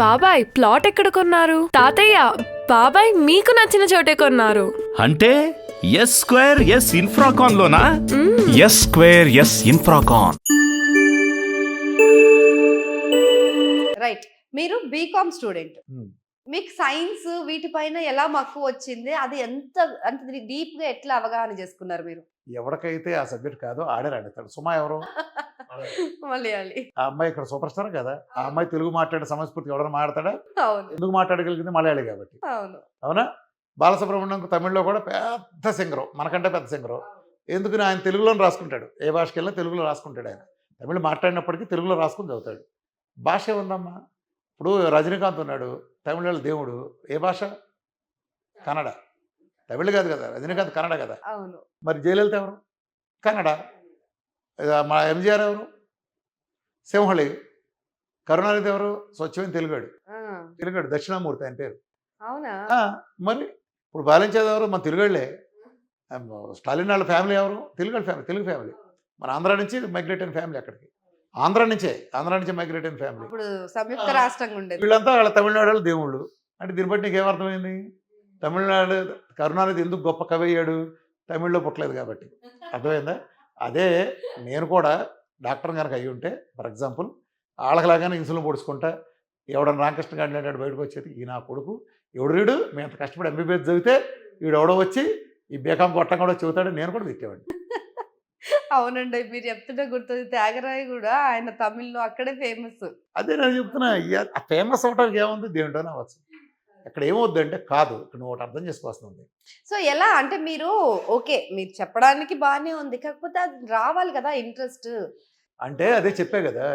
బాబాయ్ ప్లాట్ ఎక్కడ కొన్నారు? తాతయ్య బాబాయ్ మీకు నచ్చిన చోటే కొన్నారు. అంటే ఎస్ స్క్వేర్ ఎస్ ఇన్ఫ్రాకాన్ లోనా? S square S Infracon. Right. మీరు బీకామ్ స్టూడెంట్, మీకు సైన్స్ వీటిపైన ఎలా మక్కువ వచ్చింది? అది ఎంత అంటే డీప్ గా ఎట్లా అవగాహన చేసుకున్నారు మీరు? ఎవరికైతే ఆ సబ్జెక్ట్ కాదో ఆడే రాడతాడు. సుమా ఎవరు? మలయాళి. ఆ అమ్మాయి ఇక్కడ సూపర్ స్టార్ కదా. ఆ అమ్మాయి తెలుగు మాట్లాడే సమస్ఫూర్తి ఎవరైనా మాట్లాడతాడా? అవును ఎందుకు మాట్లాడగలిగింది? మలయాళి కాబట్టి. అవును. అవునా? బాలసుబ్రహ్మణ్యం తమిళ్లో కూడా పెద్ద సింగరు, మనకంటే పెద్ద సింగరు. ఎందుకని ఆయన తెలుగులోనే రాసుకుంటాడు. ఏ భాషకి వెళ్ళినా తెలుగులో రాసుకుంటాడు. ఆయన తమిళ్ మాట్లాడినప్పటికీ తెలుగులో రాసుకుని చదువుతాడు. భాష ఉందమ్మా. ఇప్పుడు రజనీకాంత్ ఉన్నాడు, తమిళ దేవుడు. ఏ భాష? కన్నడ. తమిళ్ కాదు కదా, రజనీకాంత్ కన్నడ కదా. అవును. మరి జయలలిత ఎవరు? కన్నడ. మా ఎంజీఆర్ ఎవరు? సింహళి. కరుణానిధి ఎవరు? స్వచ్ఛమైన తెలుగాడు. తెలుగాడు, దక్షిణామూర్తి ఆయన పేరు. అవునా? మరి ఇప్పుడు బాలించేది ఎవరు? మన తెలుగాళ్ళే. స్టాలిన్ వాళ్ళ ఫ్యామిలీ ఎవరు? Telugu family, Telugu family. మన ఆంధ్ర నుంచి మైగ్రేట్ అయిన ఫ్యామిలీ అక్కడికి. ఆంధ్ర నుంచే మైగ్రేట్ అయిన ఫ్యామిలీ. ఇప్పుడు సంయుక్త రాష్ట్రంగా ఉండేది. వీళ్ళంతా వాళ్ళ తమిళనాడు వాళ్ళ దేవుళ్ళు. అంటే దీన్ని బట్టి నీకేమర్థమైంది? తమిళనాడు కరుణానిధి ఎందుకు గొప్ప కవి అయ్యాడు? తమిళ్లో పుట్టలేదు కాబట్టి. అర్థమైందా? అదే నేను కూడా డాక్టర్ కనుక అయ్యి ఉంటే, ఫర్ ఎగ్జాంపుల్, వాళ్ళకిలాగానే ఇన్సులిన్ పొడుచుకుంటా ఎవడన్నా రామకృష్ణ గారిని అంటాడు బయటకు వచ్చేది, ఈ నా కొడుకు ఎవడు మేము అంత కష్టపడి ఎంబీబీఎస్ చదివితే వీడు ఎవడో వచ్చి ఈ బేకాం కొట్టం కూడా చెబుతాడు. నేను కూడా తిట్టేవాడిని. అవునండి, మీరు చెప్తుంటే గుర్తుంది. త్యాగరాయ కూడా ఆయన తమిళ్లో అక్కడే ఫేమస్. అదే నేను చెప్తున్నా. ఆ ఫేమస్ అవడానికి ఏముంది? దేంటోనే అవ్వచ్చు. ఇక్కడ ఏమవుద్ది అంటే కాదు, ఇక్కడ నువ్వు ఒకటి అర్థం చేసుకోవాల్సింది. సో ఎలా అంటే మీరు ఓకే, మీరు చెప్పడానికి బాగానే ఉంది, కాకపోతే అది రావాలి కదా ఇంట్రెస్ట్. అంటే అదే చెప్పే కదా,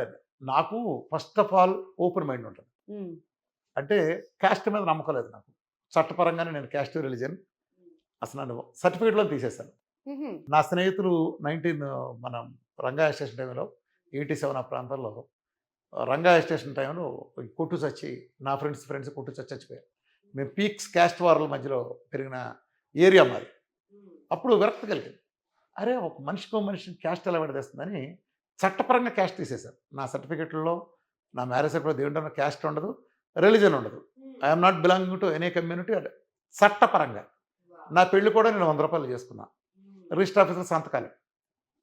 నాకు first of all open mind ఉంటుంది. అంటే క్యాస్ట్ మీద నమ్మకం లేదు నాకు. చట్టపరంగానే నేను క్యాస్ట్ రిలీజన్ అసలు నన్ను సర్టిఫికేట్లో తీసేశాను. నా స్నేహితులు మనం రంగా స్టేషన్ టైంలో 87 ఆ ప్రాంతంలో రంగా స్టేషన్ టైంలో కొట్టు చచ్చి నా ఫ్రెండ్స్ కొట్టు చచ్చిపోయారు. మేము పీక్స్ క్యాస్ట్ వార్ల మధ్యలో పెరిగిన ఏరియా మాది. అప్పుడు విరక్తి కలిగింది. అరే, ఒక మనిషిని క్యాస్ట్ ఎలా విడదీస్తుందని చట్టపరంగా క్యాస్ట్ తీసేశారు. నా సర్టిఫికెట్లలో, నా మ్యారేజ్ సర్టిఫికేట్ దేవుంట్లో క్యాస్ట్ ఉండదు, రిలీజన్ ఉండదు. I'm not belonging to any community. చట్టపరంగా నా పెళ్లి కూడా నేను 100 రూపాయలు చేసుకున్నా. రిజిస్టర్ ఆఫీసర్ సంతకాలు.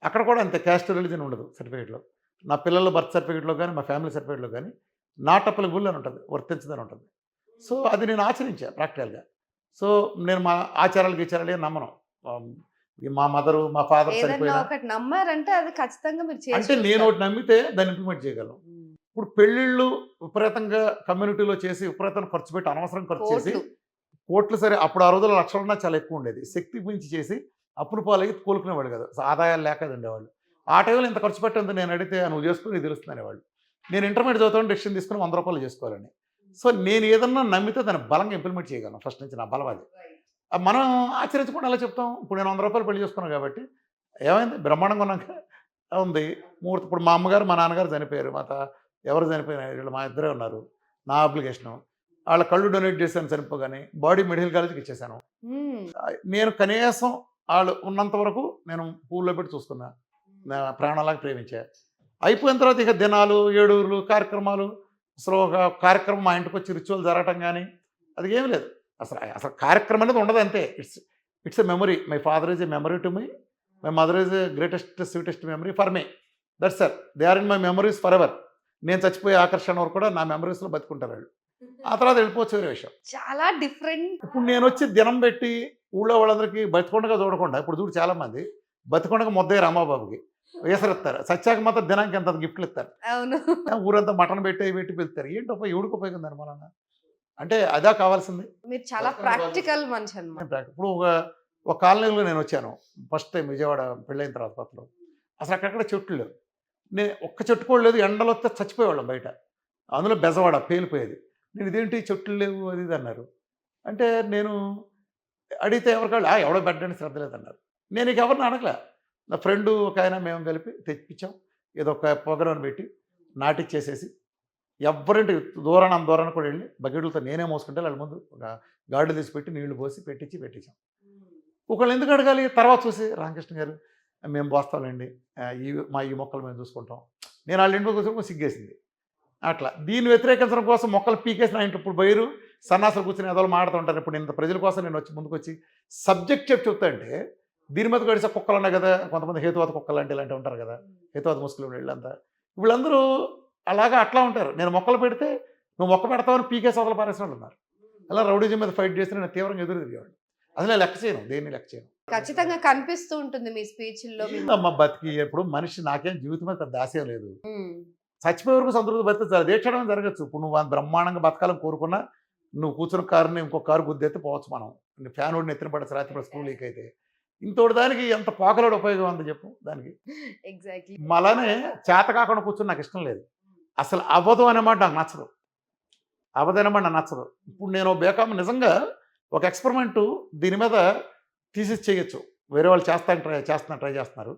అక్కడ కూడా అంతే, క్యాస్ట్ రిలీజన్ ఉండదు సర్టిఫికేట్లో. నా పిల్లల బర్త్ సర్టిఫికేట్లో కానీ, మా ఫ్యామిలీ సర్టిఫికేట్లో కానీ నాట్ అప్లికబుల్ అని ఉంటుంది, వర్తించదని ఉంటుంది. సో అది నేను ఆచరించాను ప్రాక్టికల్గా. సో నేను మా ఆచారాలు ఏం నమ్మను. మా మదరు, మా ఫాదర్ సరిపోయినా ఒకటి నమ్మారంటే అది ఖచ్చితంగా మీరు అంటే నేను ఒకటి నమ్మితే దాన్ని ఇంప్లిమెంట్ చేయగలను. ఇప్పుడు పెళ్ళిళ్ళు విపరీతంగా కమ్యూనిటీలో చేసి విపరీతంగా ఖర్చు పెట్టి, అనవసరం ఖర్చు చేసి కోట్లు, సరే అప్పుడు ఆ రోజుల్లో లక్షలున్నా చాలా ఎక్కువ ఉండేది, శక్తి మించి చేసి అప్పులు పాలయ్యి కోలుకునేవాడు కదా, ఆదాయాలు లేక ఉండేవాళ్ళు. ఆ టైంలో ఇంత ఖర్చు పెట్టండి నేను అడిగితే నువ్వు చేసుకుని నీకు తెలుస్తుంది అనేవాళ్ళు. నేను ఇంటర్మీడియట్ చదువుతాను, డెసిషన్ తీసుకుని 100 రూపాయలు చేసుకోవాలని. సో నేను ఏదన్నా నమ్మితే దాన్ని బలంగా ఇంప్లిమెంట్ చేయగలను. ఫస్ట్ నుంచి నా బలం అది. మనం ఆచరించకుండా ఎలా చెప్తాం? ఇప్పుడు నేను 100 రూపాయలు పెళ్లి చేసుకున్నాను కాబట్టి ఏమైంది? బ్రహ్మాండంగా ఉన్నాక ఉంది ముహూర్తం. ఇప్పుడు మా అమ్మగారు, మా నాన్నగారు చనిపోయారు. ఎవరు చనిపోయినారు? వీళ్ళు మా ఇద్దరే ఉన్నారు. నా అప్లికేషను వాళ్ళ కళ్ళు డొనేట్ చేశాను చనిపోగానే, బాడీ మెడికల్ కాలేజ్కి ఇచ్చేసాను. నేను కనీసం వాళ్ళు ఉన్నంత వరకు నేను పూల్లో పెట్టి చూసుకున్నా, ప్రాణాలకు ప్రేమించా. అయిపోయిన తర్వాత ఇక దినాలు, ఏడూరులు, కార్యక్రమాలు, అసలు ఒక కార్యక్రమం మా ఇంటికి వచ్చి రిచువల్ జరగటం కానీ అది ఏమి లేదు. అసలు కార్యక్రమం అనేది ఉండదు అంతే. It's a memory. My father is a memory to my mother is a greatest sweetest memory for me. That's sir, they are in my memories for ever. నేను చచ్చిపోయే ఆకర్షణ వరకు కూడా నా మెమరీస్లో బతుకుంటారు వాళ్ళు. ఆ తర్వాత వెళ్ళిపోవచ్చు వేరే విషయం. చాలా డిఫరెంట్. ఇప్పుడు నేను వచ్చి దినం పెట్టి ఊళ్ళో వాళ్ళందరికీ బతికొండగా చూడకుండా, ఇప్పుడు చూడు చాలామంది బతికొండగా ముద్దయ్య రామాబాబుకి వేసరిస్తారు, సత్యాక మాత్రం దినానికి ఎంత గిఫ్ట్లు ఇస్తారు. అవును, ఊరంతా మటన్ పెట్టి పిలుస్తారు. ఏంటో ఎవడికి ఉపయోగం దాని మన అంటే అదా కావాల్సింది. మీరు చాలా ప్రాక్టికల్ మనిషి అన్నమాట. ఇప్పుడు ఒక కాలనీలో నేను వచ్చాను ఫస్ట్ టైం విజయవాడ పెళ్ళైన తర్వాత కొత్తలో. అసలు అక్కడక్కడ చెట్లు లేవు. నేను ఒక్క చెట్టు కూడా లేదు. ఎండలు వస్తే చచ్చిపోయేవాళ్ళం బయట. అందులో బెజవాడ పేలిపోయేది. నేను ఇదేంటి చెట్లు లేవు అది ఇది అన్నారు. అంటే నేను అడిగితే ఎవరికాళ్ళు ఎవడో పెట్టడానికి శ్రద్ధ లేదన్నారు. నేను ఇక ఎవరిని అడగలే. నా ఫ్రెండు ఒక ఆయన మేము కలిపి తెప్పించాం. ఏదో ఒక ప్రోగ్రాం పెట్టి నాటిచ్చేసేసి ఎవరింటి దూరాన్ని కూడా వెళ్ళి బకెట్లతో నేనే మోసుకుంటే వాళ్ళ ముందు ఒక గాడి తీసి పెట్టి నీళ్లు పోసి పెట్టించాం. ఒకళ్ళు ఎందుకు అడగాలి? తర్వాత చూసి రామకృష్ణ గారు మేము పోస్తామండి, ఈ మొక్కలు మేము చూసుకుంటాం. నేను వాళ్ళ ఇంట్లో కూర్చొని సిగ్గేసింది. అట్లా దీన్ని వ్యతిరేకించడం కోసం మొక్కలు పీకేసిన ఆయన ఇప్పుడు బయరు సన్నాసులు కూర్చొని ఎదలు మాడుతుంటారు. ఇప్పుడు ఇంత ప్రజల కోసం నేను వచ్చి ముందుకు వచ్చి సబ్జెక్ట్ చెప్తా అంటే దీని మీద గడిసే కుక్కలు ఉన్నాయి కదా, కొంతమంది హేతువాద కుక్కలు లాంటి ఇలాంటివి ఉంటారు కదా, హేతువాద ముసుగులు వీళ్ళంతా, వీళ్ళందరూ అలాగా అట్లా ఉంటారు. నేను మొక్కలు పెడితే నువ్వు మొక్క పెడతావని పీకే సోదలు పారేసిన వాళ్ళు ఉన్నారు. అలా రౌడీజం మీద ఫైట్ చేస్తే నేను తీవ్రంగా ఎదురు తిరిగేవాడు. అసలు నేను లెక్క చేయను, దేన్ని లెక్క చేయను. ఖచ్చితంగా కనిపిస్తూ ఉంటుంది మీ స్పీచ్ల్లో. అమ్మ బతికి ఎప్పుడు మనిషి నాకేం జీవితం మీద పెద్ద ఆశయం లేదు. చచ్చిపోయే వరకు సంతృప్తి బతికి చాలా దీక్షడం జరగచ్చు. ఇప్పుడు నువ్వు బ్రహ్మాండంగా బతకాలని కోరుకున్నా నువ్వు కూర్చున్న కారుని ఇంకో కారు గుద్దెత్తి పోవచ్చు. మనం ఫ్యాన్ ఓడిని ఎత్తిన పడచ్చు రాత్రి పడి స్కూల్ లీక్ అయితే. ఇంతోటి దానికి ఎంత పోకలోడు ఉపయోగం ఉంది చెప్పు దానికి. ఎగ్జాక్ట్లీ. మళ్ళానే చేత కాకుండా కూర్చొని నాకు ఇష్టం లేదు. అసలు అబద్ధం అనేమాట నాకు నచ్చదు. అబద్ధం అనేమాట నాకు నచ్చదు. ఇప్పుడు నేను బేకామ్ నిజంగా ఒక ఎక్స్పెరిమెంటు దీని మీద తీసేసి చేయొచ్చు. వేరే వాళ్ళు ట్రై చేస్తున్నారు.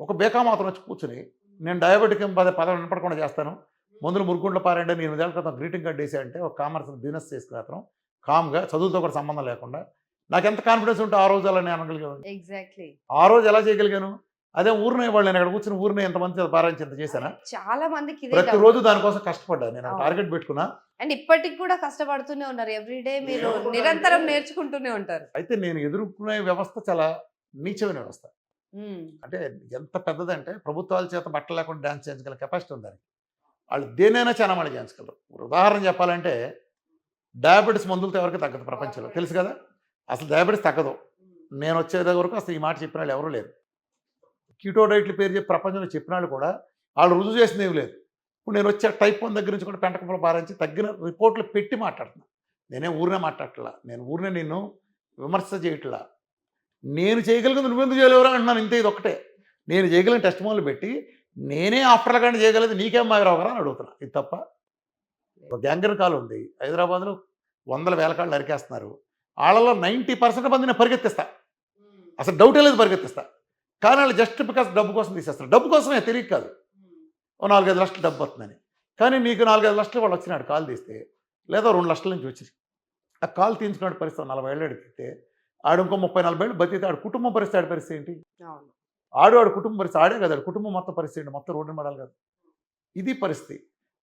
ఒక బేకామ్ అతను వచ్చి కూర్చుని నేను డయాబెటిక్ పదవి వినపడకుండా చేస్తాను, మందులు మురుగుండ్ల పారండి, 8 ఏళ్ళ క్రితం గ్రీటింగ్ కార్డు వేసా అంటే ఒక కామర్స్ బిజినెస్ చేసుకునే అతను కామ్గా చదువుతో కూడా సంబంధం లేకుండా నాకు ఎంత కాన్ఫిడెన్స్ ఉంటే ఆ రోజు అలా నేను అనగలిగాను. ఎగ్జాక్ట్లీ. ఆ రోజు ఎలా చేయగలిగాను? అదే ఊరినే వాళ్ళు నేను అక్కడ కూర్చుని ఊరినే ఎంతమంది పారాయించి ఎంత చేశానా? చాలా మందికి ప్రతిరోజు దానికోసం కష్టపడ్డాను. నేను టార్గెట్ పెట్టుకున్నా. అండ్ ఇప్పటికి కూడా కష్టపడుతూనే ఉన్నారు. ఎవ్రీడే మీరు నిరంతరం నేర్చుకుంటూనే ఉంటారు. అయితే నేను ఎదుర్కొనే వ్యవస్థ చాలా నీచమైన వ్యవస్థ. అంటే ఎంత పెద్దదంటే ప్రభుత్వాల చేత బట్టలు లేకుండా డ్యాన్స్ చేయించగల కెపాసిటీ ఉంది దానికి. వాళ్ళు దేనైనా చాలా మళ్ళీ చేయించగలరు. ఉదాహరణ చెప్పాలంటే డయాబెటీస్ మందులతో ఎవరికి తగ్గదు ప్రపంచంలో, తెలుసు కదా. అసలు డయాబెటీస్ తగ్గదు. నేను వచ్చేది వరకు అసలు ఈ మాట చెప్పిన వాళ్ళు ఎవరూ లేరు. కీటో డైట్ల పేరు చెప్పి ప్రపంచంలో చెప్పిన వాళ్ళు కూడా వాళ్ళు రుజువు చేసింది ఏమి లేదు. ఇప్పుడు నేను వచ్చే టైప్ 1 దగ్గర నుంచి కూడా పెంటకప్పులు పారించి తగ్గిన రిపోర్ట్లు పెట్టి మాట్లాడుతున్నా. నేనే ఊరినే మాట్లాడట్లా, నేను ఊరినే నిన్ను విమర్శ చేయట్లా. నేను చేయగలిగింది నువ్వెందుకు చేయలేవరా అంటున్నాను. ఇంతే, ఇది ఒకటే. నేను చేయగలిగిన టెస్ట్ మోన్లు పెట్టి నేనే ఆఫ్టర్ల కానీ చేయగలిగింది నీకేం మాయరావు కదా అని అడుగుతున్నా. ఇది తప్ప. ఒక గ్యాంగ్రీన్ కాలు ఉంది హైదరాబాద్లో, 100,000 కాళ్ళు నరికేస్తున్నారు. వాళ్ళలో 90% మంది నేను పరిగెత్తిస్తా, అసలు డౌటే లేదు పరిగెత్తిస్తా. కానీ వాళ్ళు జస్ట్ బికాస్ డబ్బు కోసం తీసేస్తారు. డబ్బు కోసమే, తెలియక కాదు. ఓ 4-5 లక్షలు డబ్బు వస్తుందని. కానీ నీకు 4-5 లక్షలు వాళ్ళు వచ్చినాడు కాలు తీస్తే, లేదా 2 లక్షల నుంచి వచ్చి ఆ కాలు తీయించుకున్నాడు పరిస్థితి 40 ఏళ్ళు అడిగితే ఆడు ఇంకో 30-40 ఏళ్ళు బతికితే ఆడు కుటుంబం పరిస్థితి, ఆడి పరిస్థితి ఏంటి? ఆడు కుటుంబం పరిస్థితి ఆడే కదా, ఆడు కుటుంబం మొత్తం పరిస్థితి ఏంటి? మొత్తం రోడ్డు పడాలి కదా. ఇది పరిస్థితి.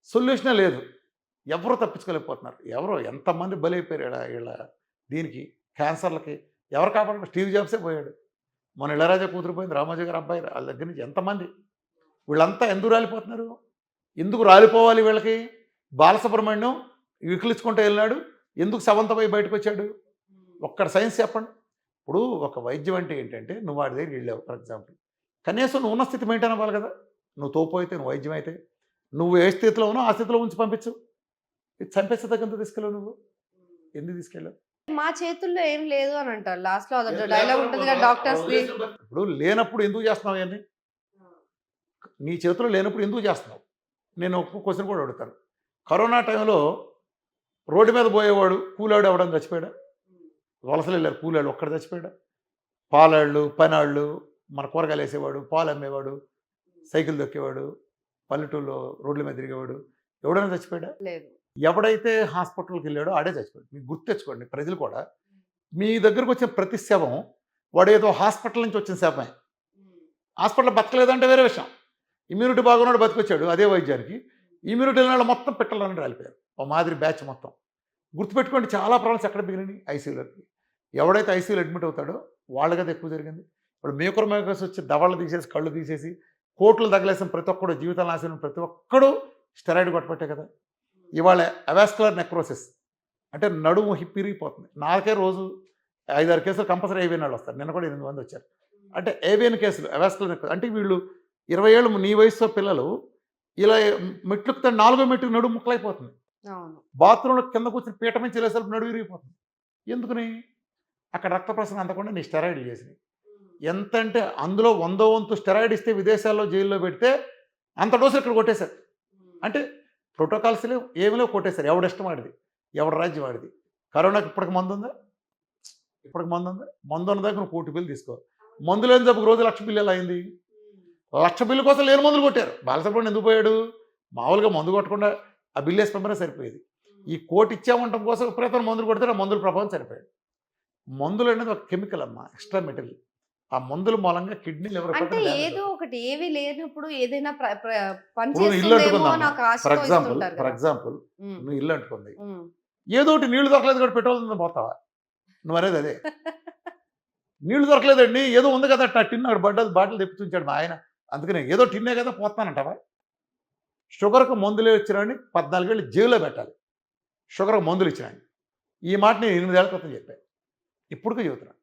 సొల్యూషనే లేదు. ఎవరు తప్పించుకోలేకపోతున్నారు. ఎవరో ఎంతమంది బలైపోయారు వీళ్ళ దీనికి, క్యాన్సర్లకి. ఎవరు కాపాడు? స్టీవ్ జాబ్సే పోయాడు. మన ఇళరాజా కూతురు పోయింది, రామోజీ గారు అబ్బాయి, వాళ్ళ దగ్గర నుంచి ఎంతమంది. వీళ్ళంతా ఎందుకు రాలిపోతున్నారు? ఎందుకు రాలిపోవాలి వీళ్ళకి? బాలసుబ్రహ్మణ్యం వికిలించుకుంటూ వెళ్ళినాడు, ఎందుకు సవంతమై బయటకు వచ్చాడు? ఒక్కడ సైన్స్ చెప్పండి. ఇప్పుడు ఒక వైద్యం అంటే ఏంటంటే, నువ్వు వాడి దగ్గరికి వెళ్ళావు ఫర్ ఎగ్జాంపుల్, కనీసం నువ్వు ఉన్న స్థితి మెయింటైన్ అవ్వాలి కదా. నువ్వు తోపు అయితే, నువ్వు వైద్యం అయితే, నువ్వు ఏ స్థితిలో ఉన్నావు ఆ స్థితిలో ఉంచి పంపించు. ఇది చంపేస్తే తగ్గంత తీసుకెళ్ళావు, నువ్వు ఎందుకు తీసుకెళ్ళావు? మా చేతుల్లో ఏం లేదు అని అంటారు లాస్ట్ లో. డైలాగ్ ఉంటుంది కదా డాక్టర్స్. ఇప్పుడు లేనప్పుడు ఎందుకు చేస్తున్నావు అవన్నీ? నీ చేతుల్లో లేనప్పుడు ఎందుకు చేస్తున్నావు? నేను ఒక్క క్వశ్చన్ కూడా అడుగుతాను. కరోనా టైంలో రోడ్డు మీద పోయేవాడు కూలాడు ఎవడని చచ్చిపోయాడా? వలసలు వెళ్ళారు కూలాడు, ఒక్కడ చచ్చిపోయాడా? పాలాళ్ళు, పనాళ్ళు, మన కూరగాయలు వేసేవాడు, పాలు అమ్మేవాడు, సైకిల్ దొక్కేవాడు, పల్లెటూరులో రోడ్ల మీద తిరిగేవాడు, ఎవడైనా చచ్చిపోయాడా? లేదు. ఎవడైతే హాస్పిటల్కి వెళ్ళాడో ఆడే చచ్చిపోయాడు. మీకు గుర్తు తెచ్చుకోండి, ప్రజలు కూడా మీ దగ్గరకు వచ్చిన ప్రతి శవం వాడు ఏదో హాస్పిటల్ నుంచి వచ్చిన శవమే. హాస్పిటల్ బతకలేదంటే వేరే విషయం. ఇమ్యూనిటీ బాగున్నాడు బతికొచ్చాడు అదే వైద్యానికి. ఇమ్యూనిటీ వెళ్ళిన వాళ్ళు మొత్తం పెట్టాలని రాలిపోయారు. ఓ మాదిరి బ్యాచ్ మొత్తం. గుర్తుపెట్టుకోండి, చాలా ప్రాబ్లమ్స్ ఎక్కడ బిగినాయి? ఐసీయూలోకి. ఎవడైతే ఐసీయూలో అడ్మిట్ అవుతాడో వాళ్ళకైతే ఎక్కువ జరిగింది. ఇప్పుడు మేకర్స్ వచ్చి దవళ్ళు తీసేసి, కళ్ళు తీసేసి, కోట్లు తగలేసిన ప్రతి ఒక్కడు, జీవితాలు నాశనం ప్రతి ఒక్కడు స్టెరాయిడ్ కొట్టబట్టే కదా. ఇవాళ అవాస్కులర్ నెక్రోసిస్ అంటే నడుము పిరిగిపోతుంది. నాకే రోజు 5-6 కేసులు కంపల్సరీ ఏవియన్ వాళ్ళు వస్తారు. నిన్న కూడా 8 మంది వచ్చారు. అంటే ఏవియన్ కేసులు, అవాస్కులర్ నెక్రోసిస్ అంటే వీళ్ళు 20 ఏళ్ళు నీ వయసులో పిల్లలు ఇలా మెట్లుకుతాడు, 4వ మెట్టుకు నడుము ముక్కలైపోతుంది. బాత్రూంలో కింద కూర్చొని పీట నుంచి వెళ్ళేసరికి నడువు విరిగిపోతుంది. ఎందుకని? అక్కడ రక్త ప్రసరణ అందకుండా నీ స్టెరాయిడ్లు చేసినాయి. ఎంత అంటే అందులో 100వ వంతు స్టెరాయిడ్ ఇస్తే విదేశాల్లో జైల్లో పెడితే అంత డోసు ఇక్కడ కొట్టేశారు. అంటే ప్రోటోకాల్స్ లేవు, ఏమి లేవు, కొట్టేశారు. ఎవడు ఇష్టం వాడిది, ఎవడు రాజ్యం వాడిది. కరోనాకి ఇప్పటికి మందు ఉందా? ఇప్పటికి మందు ఉందా? మందు ఉన్న దగ్గర 1 కోటి బిల్లు తీసుకో. మందు లేని జబ్బుకు రోజు 1,00,000 బిల్లు ఎలా అయింది? 1,00,000 బిల్లు కోసం లేని మందులు కొట్టారు. బాలసుబ్రహ్మణ్యం ఎందుకు పోయాడు? మామూలుగా మందు కొట్టకుండా ఆ బిల్లు వేసి పంపినా సరిపోయేది. ఈ 1 కోటి ఇచ్చామంటం కోసం విపరీతమైన మందులు కొడితే ఆ మందుల ప్రభావం సరిపోయాడు. మందులు అనేది ఒక కెమికల్ అమ్మా, ఎక్స్ట్రా మెటీరియల్. ఆ మందుల మూలంగా కిడ్నీ లివర్ అంటే ఏదో ఒకటి ఏవి లేనప్పుడు ఏదైనా పని ఇప్పుడు ఇల్లు చేస్తుందేమో అంటుకుందాం నాకు ఫర్ ఆశతో ఎగ్జాంపుల్ ఇస్తుంటారు ఫర్ కదా. ఎగ్జాంపుల్ ఉమ్, నువ్వు ఇల్లు అంటుకుంది ఉమ్. ఏదో ఒకటి నీళ్లు దొరకలేదు కూడా పెట్రోల్ ఉంది పోతావా నువ్వు అనేది అదే నీళ్లు దొరకలేదండి ఏదో ఉంది కదా అట్లా టిన్ అక్కడ బాటిల్ తెప్పించాడు మా ఆయన అందుకనే ఏదో టిన్నే కదా పోతానంటావా షుగర్కు మందులు ఇచ్చినాన్ని 14 ఏళ్ళు జైల్లో పెట్టాలి షుగర్కు మందులు ఇచ్చినాన్ని ఈ మాట నేను 8 ఏళ్ల క్రితం చెప్పాను ఇప్పుడుకే చెబుతున్నాను